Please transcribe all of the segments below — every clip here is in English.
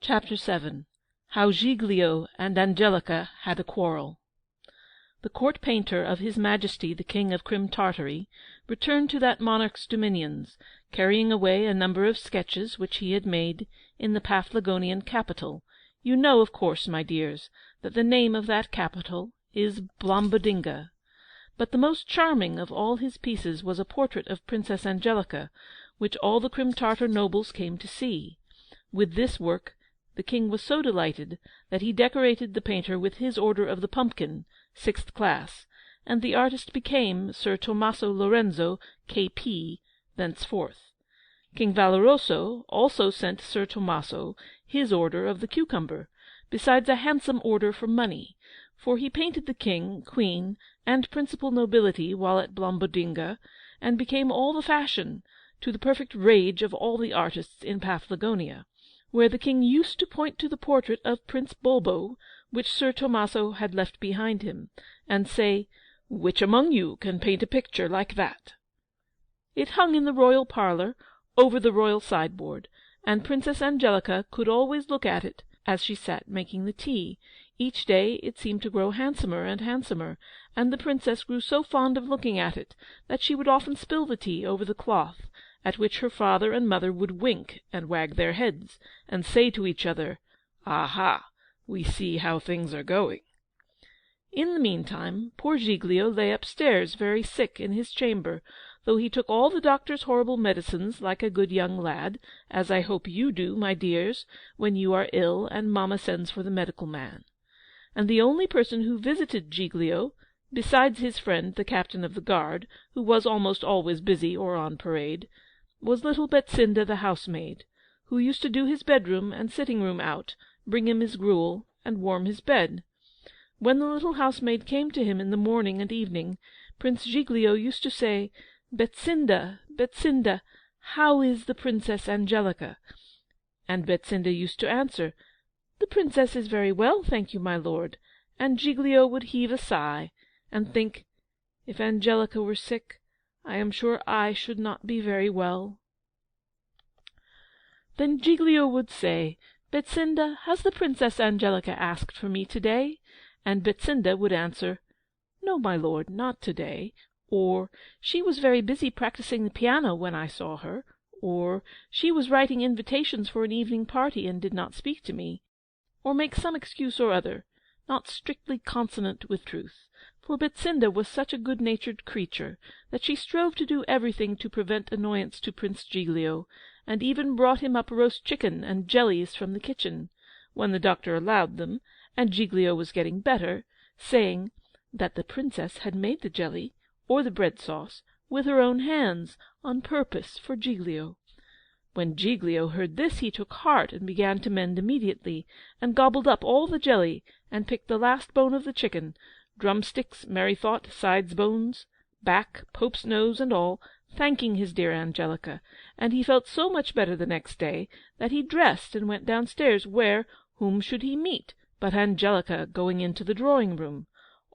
Chapter 7. How Giglio and Angelica had a quarrel. The court painter of His Majesty the King of Crim Tartary returned to that monarch's dominions, carrying away a number of sketches which he had made in the Paphlagonian capital. You know, of course, my dears, that the name of that capital is Blombodinga. But the most charming of all his pieces was a portrait of Princess Angelica, which all the Crim Tartar nobles came to see. With this work the king was so delighted that he decorated the painter with his Order of the Pumpkin, 6th class, and the artist became Sir Tommaso Lorenzo, K.P., thenceforth. King Valoroso also sent Sir Tommaso his Order of the Cucumber, besides a handsome order for money, for he painted the king, queen, and principal nobility while at Blombodinga, and became all the fashion, to the perfect rage of all the artists in Paphlagonia, where the king used to point to the portrait of Prince Bulbo, which Sir Tommaso had left behind him, and say, "Which among you can paint a picture like that?" It hung in the royal parlour, over the royal sideboard, and Princess Angelica could always look at it as she sat making the tea. Each day it seemed to grow handsomer and handsomer, and the princess grew so fond of looking at it that she would often spill the tea over the cloth, at which her father and mother would wink and wag their heads, and say to each other, "Aha! We see how things are going." In the meantime, poor Giglio lay upstairs very sick in his chamber, though he took all the doctor's horrible medicines like a good young lad, as I hope you do, my dears, when you are ill and mamma sends for the medical man. And the only person who visited Giglio, besides his friend the captain of the guard, who was almost always busy or on parade, was little Betsinda the housemaid, who used to do his bedroom and sitting-room out, bring him his gruel, and warm his bed. When the little housemaid came to him in the morning and evening, Prince Giglio used to say, "Betsinda, Betsinda, how is the Princess Angelica?" And Betsinda used to answer, "The princess is very well, thank you, my lord," and Giglio would heave a sigh, and think, "If Angelica were sick, I am sure I should not be very well." Then Giglio would say, "Betsinda, has the Princess Angelica asked for me to-day?" And Betsinda would answer, "No, my lord, not to-day," or "She was very busy practising the piano when I saw her," or "She was writing invitations for an evening party and did not speak to me," or make some excuse or other, not strictly consonant with truth, for Betsinda was such a good-natured creature that she strove to do everything to prevent annoyance to Prince Giglio, and even brought him up roast chicken and jellies from the kitchen, when the doctor allowed them, and Giglio was getting better, saying that the princess had made the jelly, or the bread-sauce, with her own hands, on purpose for Giglio. When Giglio heard this, he took heart and began to mend immediately, and gobbled up all the jelly, and picked the last bone of the chicken, drumsticks, merry-thought, sides bones, back, Pope's nose, and all, thanking his dear Angelica, and he felt so much better the next day that he dressed and went downstairs, where, whom should he meet but Angelica going into the drawing-room.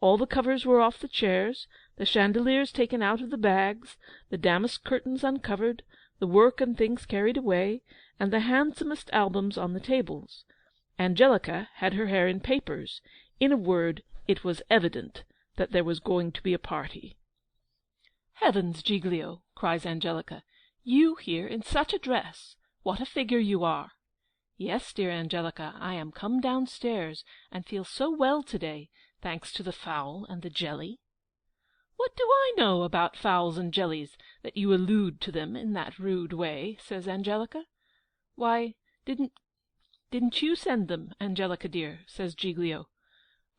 All the covers were off the chairs, the chandeliers taken out of the bags, the damask curtains uncovered, the work and things carried away, and the handsomest albums on the tables. Angelica had her hair in papers. In a word, it was evident that there was going to be a party. "Heavens, Giglio!" cries Angelica. "You here in such a dress! What a figure you are!" "Yes, dear Angelica, I am come downstairs, and feel so well to-day, thanks to the fowl and the jelly." "What do I know about fowls and jellies, that you allude to them in that rude way?" says Angelica. "Why, didn't you send them, Angelica dear?" says Giglio.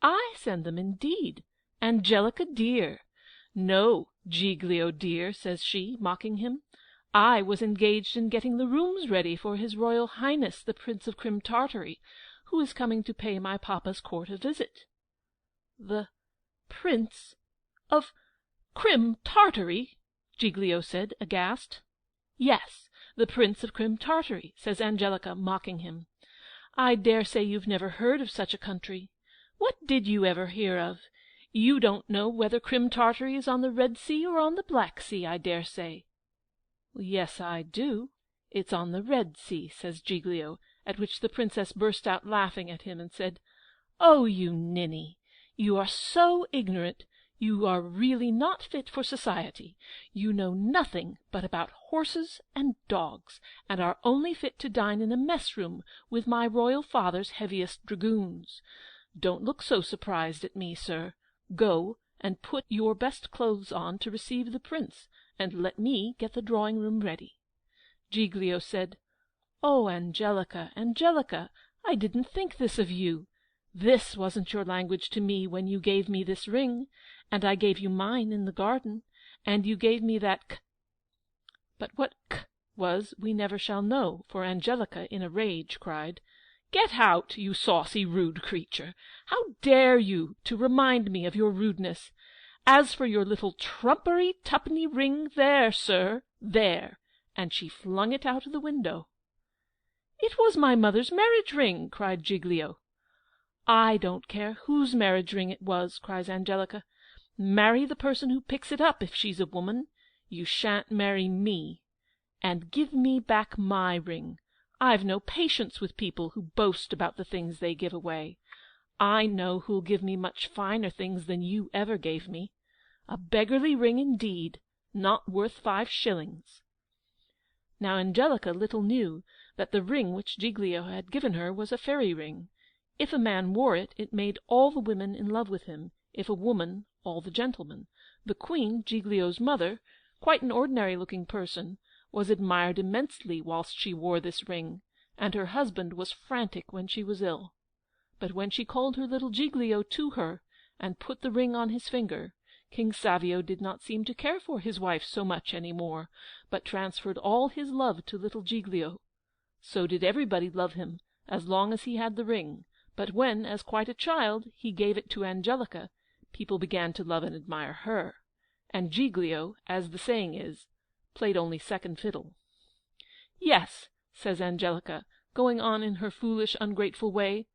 "I send them, indeed, Angelica dear! No, Giglio dear," says she, mocking him. "I was engaged in getting the rooms ready for His Royal Highness the Prince of Crim Tartary, who is coming to pay my papa's court a visit." "The Prince of Crim Tartary!" Giglio said, aghast. "Yes, the Prince of Crim Tartary," says Angelica, mocking him. "I dare say you've never heard of such a country. What did you ever hear of? You don't know whether Crim Tartary is on the Red Sea or on the Black Sea, I dare say." "Yes, I do. It's on the Red Sea," says Giglio, at which the princess burst out laughing at him, and said, "Oh, you ninny! You are so ignorant! You are really not fit for society. You know nothing but about horses and dogs, and are only fit to dine in a mess-room with my royal father's heaviest dragoons. Don't look so surprised at me, sir. Go and put your best clothes on to receive the prince, and let me get the drawing-room ready." Giglio said, "Oh, Angelica, Angelica, I didn't think this of you. This wasn't your language to me when you gave me this ring, and I gave you mine in the garden, and you gave me that k—" But what k was we never shall know, for Angelica, in a rage, cried, "Get out, you saucy, rude creature! How dare you to remind me of your rudeness? As for your little trumpery tuppenny ring, there, sir, there!" And she flung it out of the window. "It was my mother's marriage ring!" cried Giglio. "I don't care whose marriage ring it was," cries Angelica. "Marry the person who picks it up, if she's a woman. You shan't marry me. And give me back my ring. I've no patience with people who boast about the things they give away. I know who'll give me much finer things than you ever gave me. A beggarly ring indeed, not worth 5 shillings. Now Angelica little knew that the ring which Giglio had given her was a fairy ring. If a man wore it, it made all the women in love with him; if a woman, all the gentlemen. The Queen, Giglio's mother, quite an ordinary-looking person, was admired immensely whilst she wore this ring, and her husband was frantic when she was ill. But when she called her little Giglio to her, and put the ring on his finger, King Savio did not seem to care for his wife so much any more, but transferred all his love to little Giglio. So did everybody love him, as long as he had the ring, but when, as quite a child, he gave it to Angelica, people began to love and admire her, and Giglio, as the saying is, played only second fiddle. "Yes," says Angelica, going on in her foolish, ungrateful way,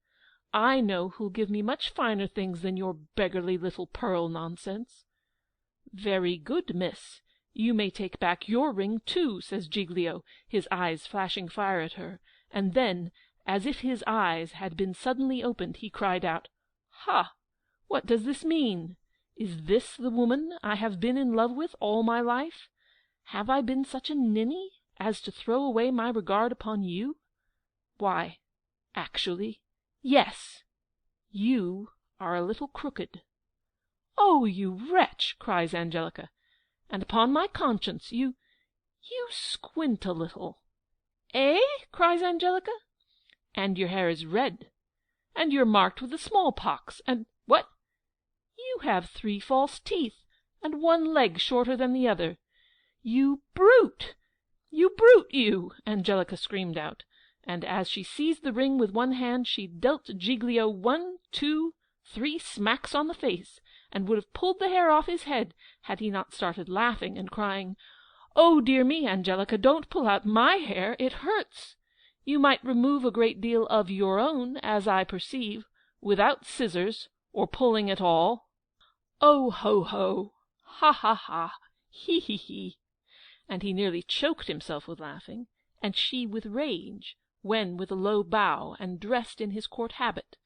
"I know who'll give me much finer things than your beggarly little pearl nonsense." "Very good, miss. You may take back your ring, too," says Giglio, his eyes flashing fire at her, and then, as if his eyes had been suddenly opened, he cried out, "Ha! What does this mean? Is this the woman I have been in love with all my life? Have I been such a ninny as to throw away my regard upon you? Why, actually, yes, you are a little crooked." "Oh, you wretch!" cries Angelica. "And upon my conscience, you squint a little." "Eh?" cries Angelica. "And your hair is red, and you're marked with the small-pox, and what? You have 3 false teeth, and 1 leg shorter than the other. You brute! You brute, you!" Angelica screamed out, and as she seized the ring with one hand, she dealt Giglio 1, 2, 3 smacks on the face, and would have pulled the hair off his head, had he not started laughing and crying, "Oh, dear me, Angelica, don't pull out my hair, it hurts. You might remove a great deal of your own, as I perceive, without scissors, or pulling at all. Oh, ho, ho! Ha, ha, ha! He, he, he!" And he nearly choked himself with laughing, and she with rage, when, with a low bow, and dressed in his court habit,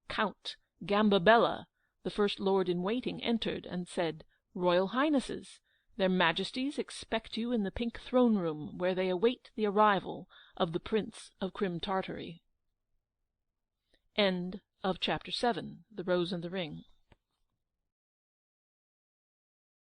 Count Gambabella, the first lord-in-waiting, entered, and said, "Royal Highnesses, their Majesties expect you in the pink throne-room, where they await the arrival of the Prince of Crim-Tartary." End of Chapter 7. The Rose and the Ring.